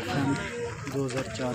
FM 2004